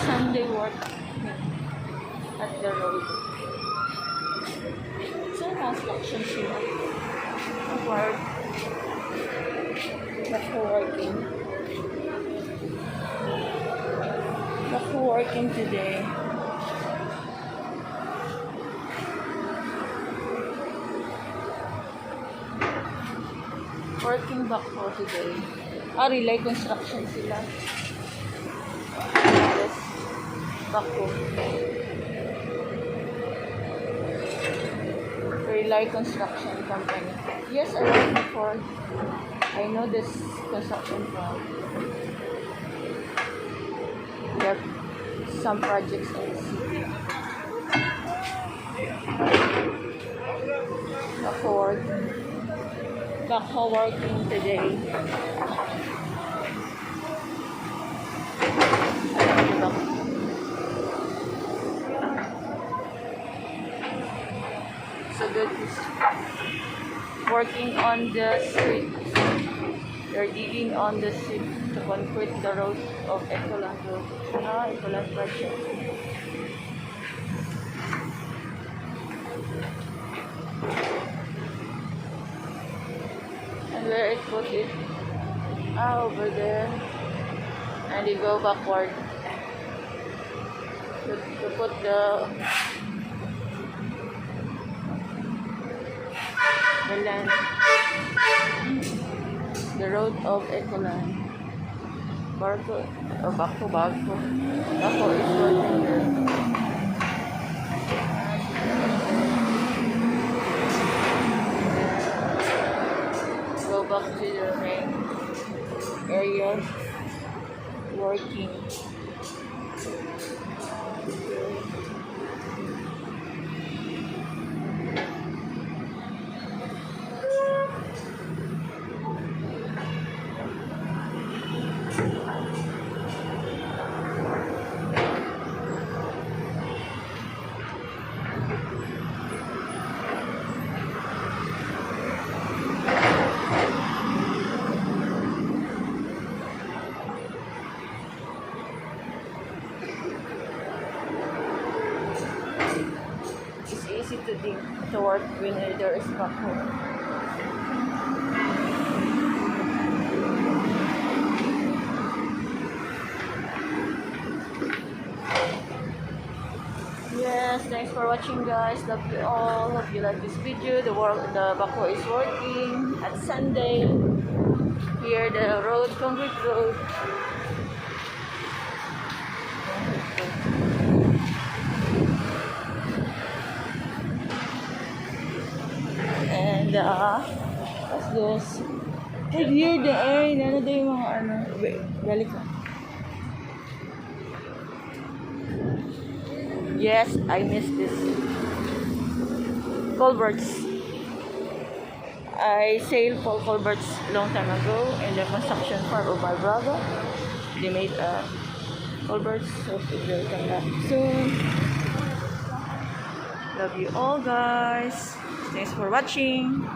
Sunday work at the road. So, construction sila. Work. Backhoe working today. Working backhoe today. Relay construction sila. Yes. Backhoe. Relay construction company. Yes, I worked before. I know this construction firm. We have some projects in the city. Backhoe working today. So good. Working on the street. They're digging on the street to concrete the road of Ecoland Road. Ecoland project. And where it put it? Over there. And they go backward to put the land. The road of Ecoland. Backhoe is working there. Go back to the main area. Working. To work when there is backhoe. Yes, thanks for watching, guys. Love you all. Hope you like this video. The backhoe is working at Sunday. Here the road, concrete road. And what's this? Right here, ano daw yung mga ano. Balik ka. Yes, I missed this. Culverts. I sailed for culverts long time ago in the construction farm of my brother. They made culverts, so it will come back soon. Love you all, guys. Thanks for watching.